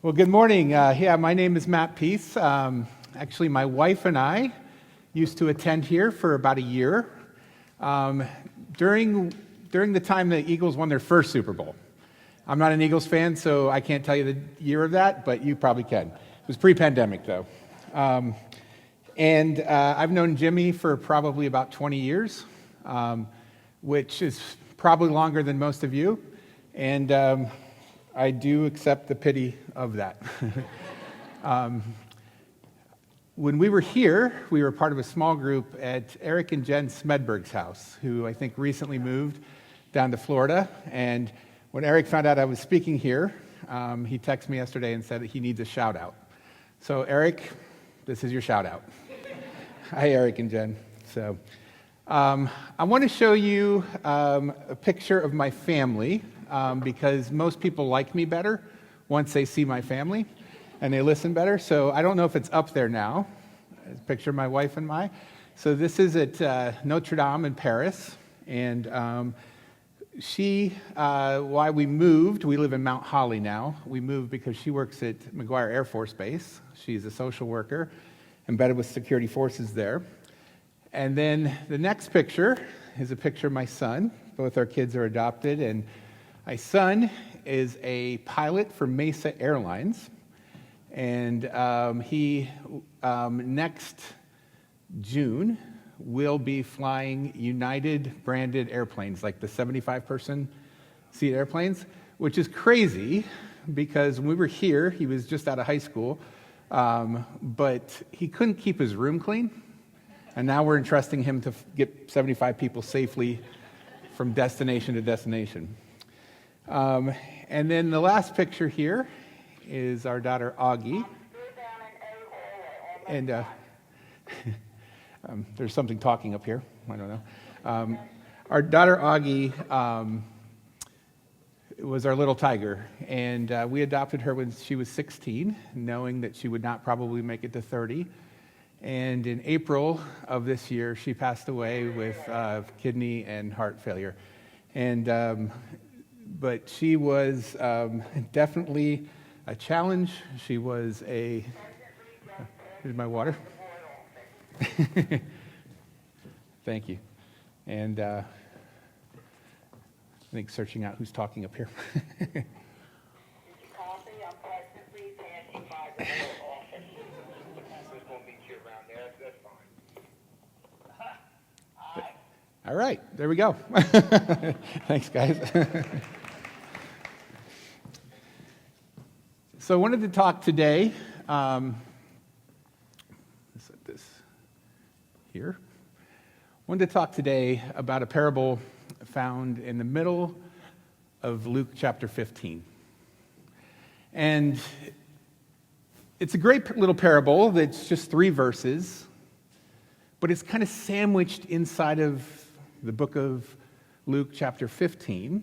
Well, good morning. My name is Matt Peace. Actually, my wife and I used to attend here for about a year during the time the Eagles won their first Super Bowl. I'm not an Eagles fan, so I can't tell you the year of that, but you probably can. It was pre-pandemic, though. I've known Jimmy for probably about 20 years, which is probably longer than most of you. And I do accept the pity of that. When we were here, we were part of a small group at Eric and Jen Smedberg's house, who I think recently moved down to Florida. And when Eric found out I was speaking here, he texted me yesterday and said that he needs a shout out. So Eric, this is your shout out. Hi, Eric and Jen. So I want to show you a picture of my family. Because most people like me better once they see my family and they listen better. So I don't know if it's up there now. It's a picture of my wife and I. So this is at Notre Dame in Paris. And why we moved, we live in Mount Holly now. We moved because she works at McGuire Air Force Base. She's a social worker embedded with security forces there. And then the next picture is a picture of my son. Both our kids are adopted, and my son is a pilot for Mesa Airlines, and he next June will be flying United-branded airplanes, like the 75-person seat airplanes, which is crazy because when we were here, he was just out of high school, but he couldn't keep his room clean, and now we're entrusting him to get 75 people safely from destination to destination. And then the last picture here is our daughter Augie. And there's something talking up here. I don't know. Our daughter Augie was our little tiger, and we adopted her when she was 16, knowing that she would not probably make it to 30. And in April of this year, she passed away with kidney and heart failure. But she was definitely a challenge. She was here's my water. Thank you. And I think searching out who's talking up here. All right, there we go. Thanks, guys. So I wanted to talk today, let's set this here. I wanted to talk today about a parable found in the middle of Luke chapter 15. And it's a great little parable that's just 3 verses, but it's kind of sandwiched inside of the book of Luke chapter 15.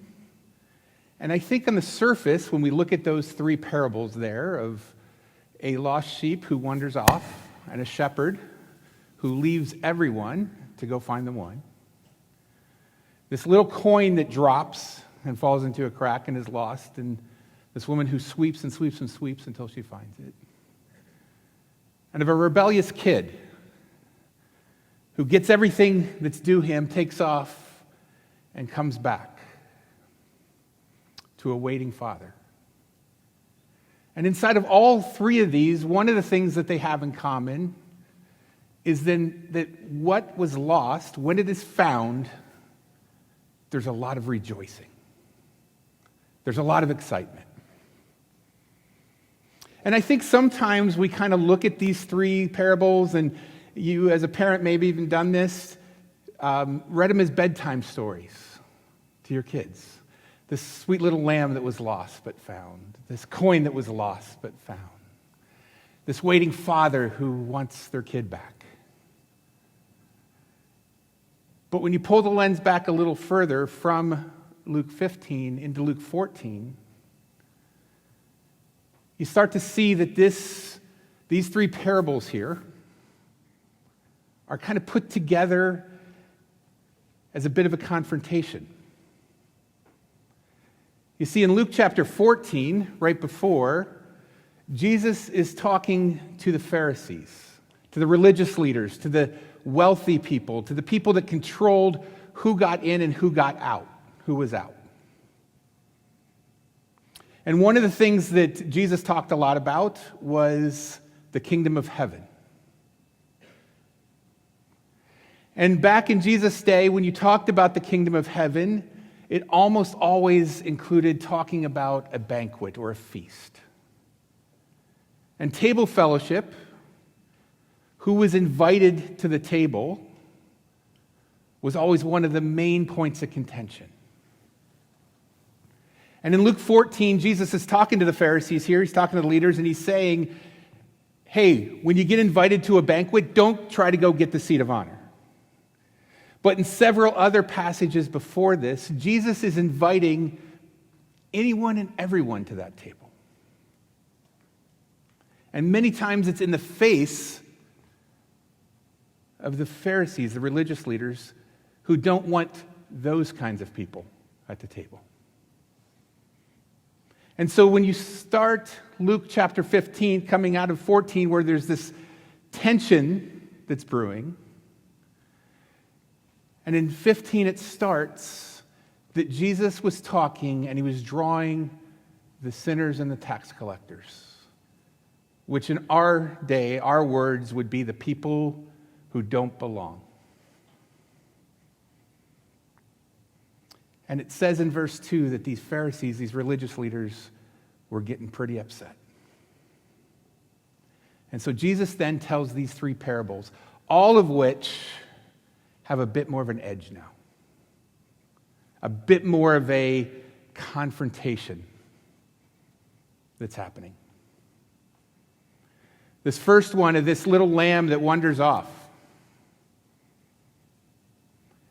And I think on the surface, when we look at those 3 parables there of a lost sheep who wanders off and a shepherd who leaves everyone to go find the one, this little coin that drops and falls into a crack and is lost, and this woman who sweeps and sweeps and sweeps until she finds it, and of a rebellious kid who gets everything that's due him, takes off, and comes back to a waiting father. And inside of all 3 of these, one of the things that they have in common is then that what was lost, when it is found, there's a lot of rejoicing. There's a lot of excitement. And I think sometimes we kind of look at these 3 parables, and you as a parent maybe even done this, read them as bedtime stories to your kids. This sweet little lamb that was lost but found. This coin that was lost but found. This waiting father who wants their kid back. But when you pull the lens back a little further from Luke 15 into Luke 14, you start to see that these 3 parables here are kind of put together as a bit of a confrontation. You see, in Luke chapter 14, right before, Jesus is talking to the Pharisees, to the religious leaders, to the wealthy people, to the people that controlled who got in and who got out, who was out. And one of the things that Jesus talked a lot about was the kingdom of heaven. And back in Jesus' day, when you talked about the kingdom of heaven, it almost always included talking about a banquet or a feast. And table fellowship, who was invited to the table, was always one of the main points of contention. And in Luke 14, Jesus is talking to the Pharisees here. He's talking to the leaders, and he's saying, hey, when you get invited to a banquet, don't try to go get the seat of honor. But in several other passages before this, Jesus is inviting anyone and everyone to that table. And many times it's in the face of the Pharisees, the religious leaders, who don't want those kinds of people at the table. And so when you start Luke chapter 15, coming out of 14, where there's this tension that's brewing, and in 15 it starts that Jesus was talking and he was drawing the sinners and the tax collectors, which in our day, our words would be the people who don't belong. And it says in verse 2 that these Pharisees, these religious leaders, were getting pretty upset. And so Jesus then tells these three parables, all of which have a bit more of an edge now. A bit more of a confrontation that's happening. This first one of this little lamb that wanders off.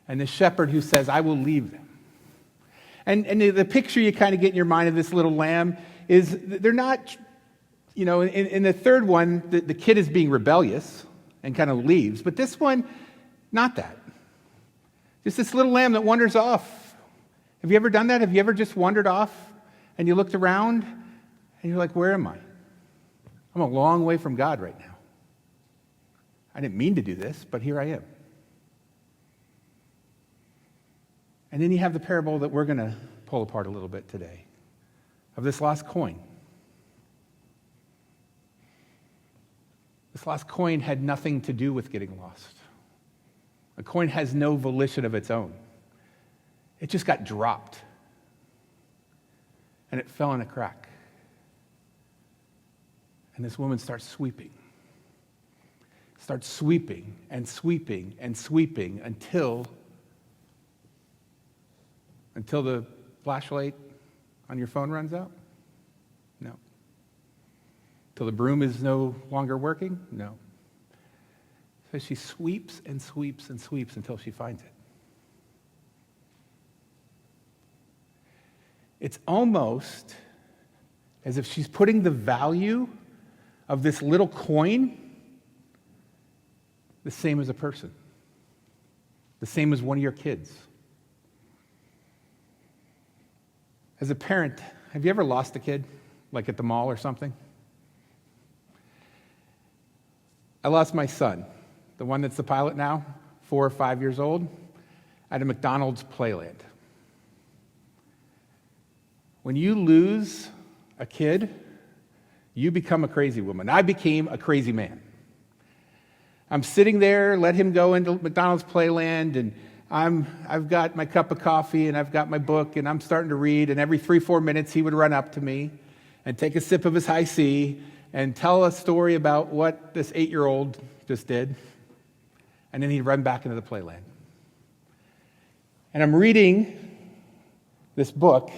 And the shepherd who says, I will leave them. And the picture you kind of get in your mind of this little lamb is they're not, in the third one, the kid is being rebellious and kind of leaves. But this one, not that. Just this little lamb that wanders off. Have you ever done that? Have you ever just wandered off and you looked around and you're like, where am I? I'm a long way from God right now. I didn't mean to do this, but here I am. And then you have the parable that we're going to pull apart a little bit today of this lost coin. This lost coin had nothing to do with getting lost. A coin has no volition of its own. It just got dropped. And it fell in a crack. And this woman starts sweeping. Starts sweeping and sweeping and sweeping until the flashlight on your phone runs out? No. Till the broom is no longer working? No. So she sweeps and sweeps and sweeps until she finds it. It's almost as if she's putting the value of this little coin the same as a person, the same as one of your kids. As a parent, have you ever lost a kid, like at the mall or something? I lost my son, the one that's the pilot now, 4 or 5 years old, at a McDonald's Playland. When you lose a kid, you become a crazy woman. I became a crazy man. I'm sitting there, let him go into McDonald's Playland, and I've got my cup of coffee and I've got my book and I'm starting to read, and every 3-4 minutes he would run up to me and take a sip of his high C and tell a story about what this 8-year-old just did, and then he'd run back into the playland. And I'm reading this book,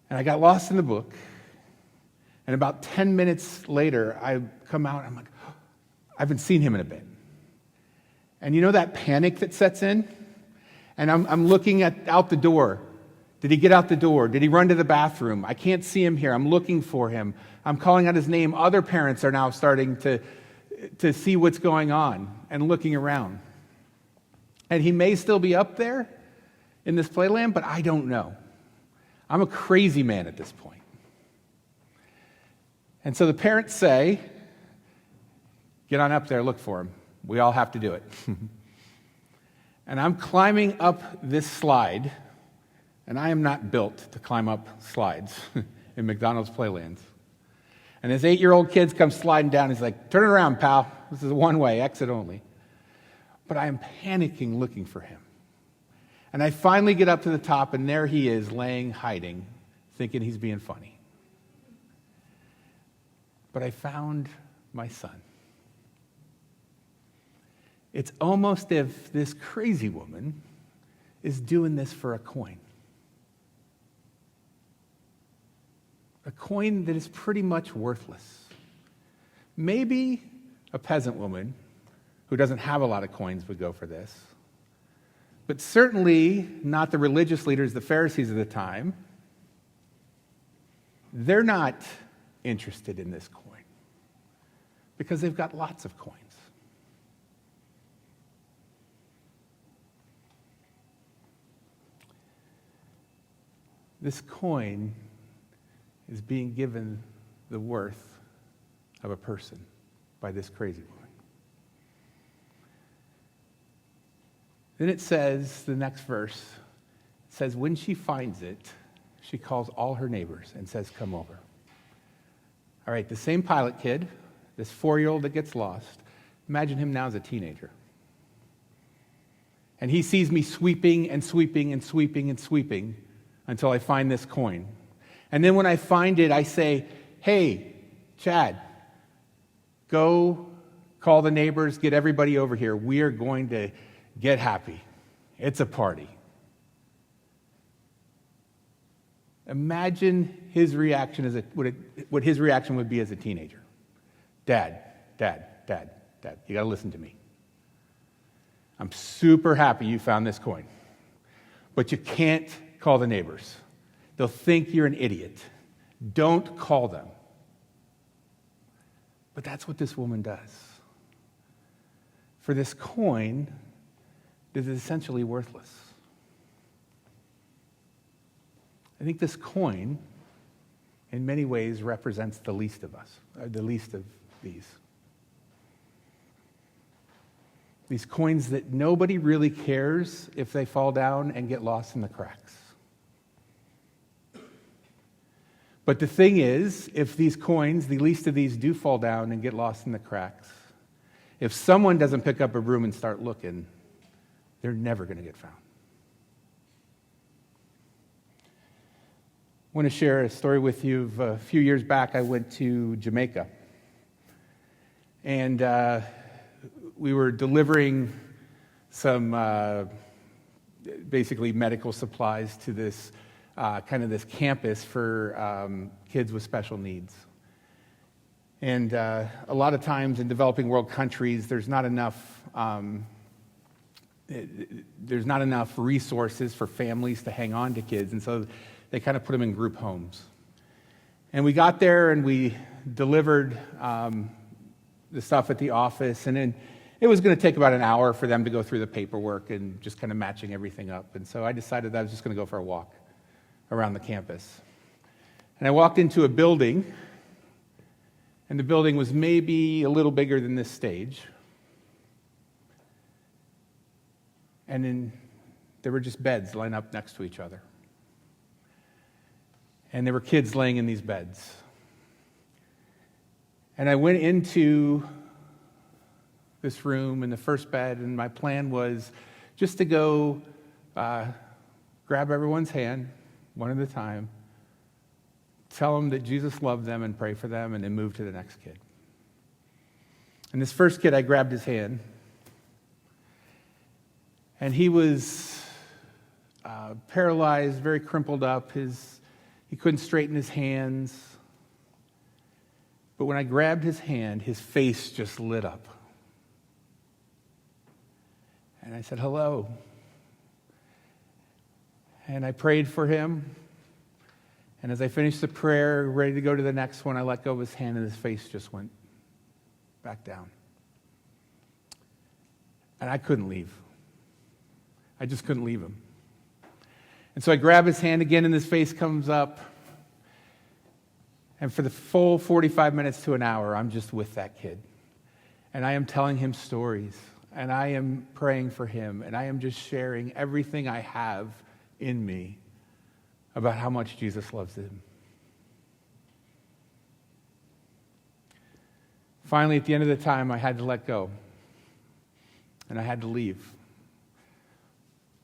and I got lost in the book, and about 10 minutes later I come out and I'm like, oh, I haven't seen him in a bit. And you know that panic that sets in? And I'm looking out the door. Did he get out the door? Did he run to the bathroom? I can't see him here. I'm looking for him. I'm calling out his name. Other parents are now starting to see what's going on and looking around. And he may still be up there in this playland, but I don't know. I'm a crazy man at this point. And so the parents say, get on up there, look for him. We all have to do it. And I'm climbing up this slide, and I am not built to climb up slides in McDonald's Playlands. And this 8-year-old kid comes sliding down. He's like, turn it around, pal. This is a one-way, exit only. But I am panicking looking for him. And I finally get up to the top, and there he is, laying, hiding, thinking he's being funny. But I found my son. It's almost as if this crazy woman is doing this for a coin. A coin that is pretty much worthless. Maybe a peasant woman who doesn't have a lot of coins would go for this. But certainly not the religious leaders, the Pharisees of the time. They're not interested in this coin because they've got lots of coins. This coin is being given the worth of a person by this crazy woman. Then it says, the next verse, it says, when she finds it, she calls all her neighbors and says, come over. All right, the same pilot kid, this 4-year-old that gets lost, imagine him now as a teenager. And he sees me sweeping and sweeping and sweeping and sweeping until I find this coin. And then when I find it, I say, hey, Chad, go call the neighbors, get everybody over here. We are going to get happy. It's a party. Imagine his reaction as what his reaction would be as a teenager. Dad, you got to listen to me. I'm super happy you found this coin, but you can't call the neighbors. They'll think you're an idiot. Don't call them. But that's what this woman does. For this coin that is essentially worthless. I think this coin, in many ways, represents the least of us, the least of these. These coins that nobody really cares if they fall down and get lost in the cracks. But the thing is, if these coins, the least of these, do fall down and get lost in the cracks, if someone doesn't pick up a broom and start looking, they're never going to get found. I want to share a story with you. Of a few years back, I went to Jamaica. And we were delivering some basically medical supplies to this this campus for kids with special needs. And a lot of times in developing world countries, there's not enough resources for families to hang on to kids, and so they kind of put them in group homes. And we got there and we delivered the stuff at the office, and then it was going to take about an hour for them to go through the paperwork and just kind of matching everything up. And so I decided that I was just going to go for a walk around the campus. And I walked into a building, and the building was maybe a little bigger than this stage. And then there were just beds lined up next to each other. And there were kids laying in these beds. And I went into this room in the first bed, and my plan was just to go grab everyone's hand, one at a time, tell them that Jesus loved them and pray for them, and then move to the next kid. And this first kid, I grabbed his hand, and he was paralyzed, very crumpled up. He couldn't straighten his hands. But when I grabbed his hand, his face just lit up. And I said, hello. And I prayed for him. And as I finished the prayer, ready to go to the next one, I let go of his hand and his face just went back down. And I couldn't leave. I just couldn't leave him. And so I grab his hand again and his face comes up. And for the full 45 minutes to an hour, I'm just with that kid. And I am telling him stories. And I am praying for him. And I am just sharing everything I have in me about how much Jesus loves him. Finally, at the end of the time, I had to let go. And I had to leave.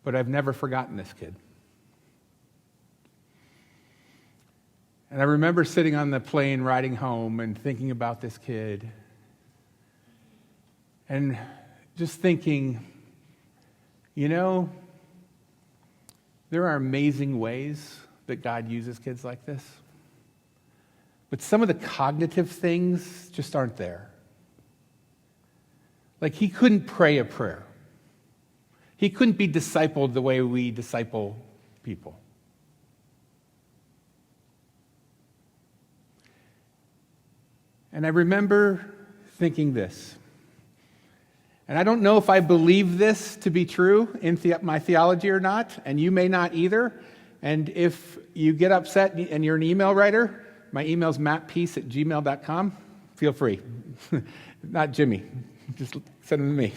But I've never forgotten this kid. And I remember sitting on the plane riding home and thinking about this kid. And just thinking, you know, there are amazing ways that God uses kids like this. But some of the cognitive things just aren't there. Like he couldn't pray a prayer. He couldn't be discipled the way we disciple people. And I remember thinking this. And I don't know if I believe this to be true in my theology or not, and you may not either. And if you get upset and you're an email writer, my email's mattpeace@gmail.com. Feel free. Not Jimmy. Just send them to me.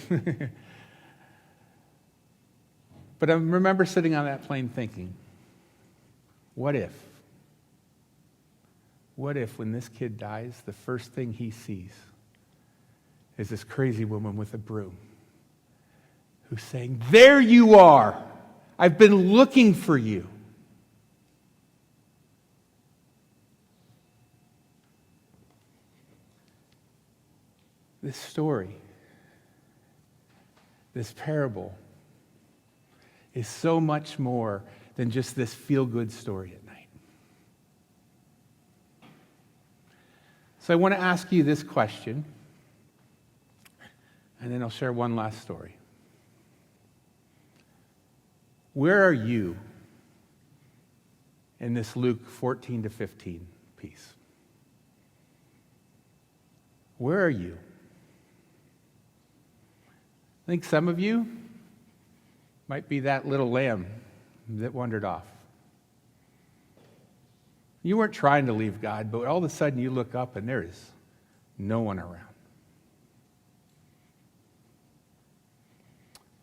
But I remember sitting on that plane thinking, what if? What if when this kid dies, the first thing he sees is this crazy woman with a broom who's saying, "There you are. I've been looking for you." This story, this parable, is so much more than just this feel-good story at night. So I want to ask you this question, and then I'll share one last story. Where are you in this Luke 14 to 15 piece? Where are you? I think some of you might be that little lamb that wandered off. You weren't trying to leave God, but all of a sudden you look up and there is no one around.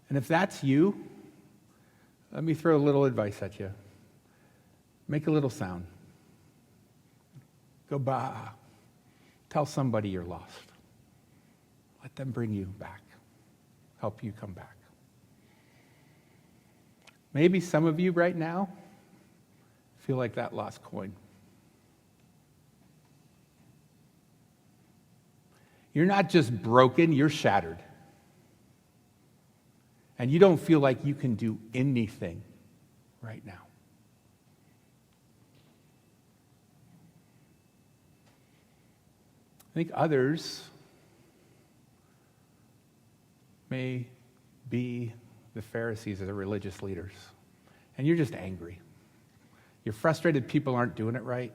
And if that's you, let me throw a little advice at you. Make a little sound. Go bah. Tell somebody you're lost. Let them bring you back. Help you come back. Maybe some of you right now feel like that lost coin. You're not just broken, you're shattered. And you don't feel like you can do anything right now. I think others may be the Pharisees or the religious leaders. And you're just angry. You're frustrated people aren't doing it right.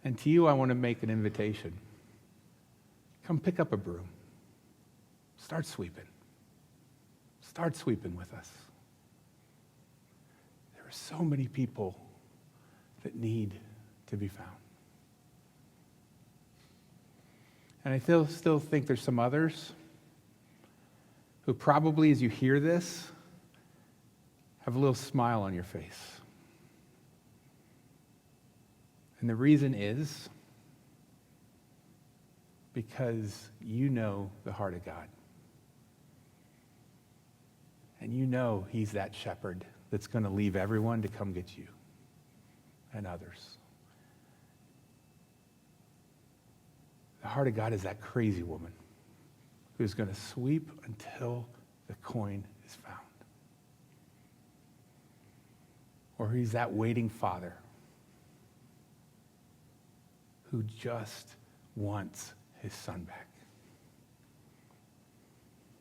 And to you, I want to make an invitation. Come pick up a broom. Start sweeping. Start sweeping with us. There are so many people that need to be found. And I still think there's some others who probably, as you hear this, have a little smile on your face. And the reason is because you know the heart of God. And you know he's that shepherd that's going to leave everyone to come get you and others. The heart of God is that crazy woman who's going to sweep until the coin is found. Or he's that waiting father who just wants his son back.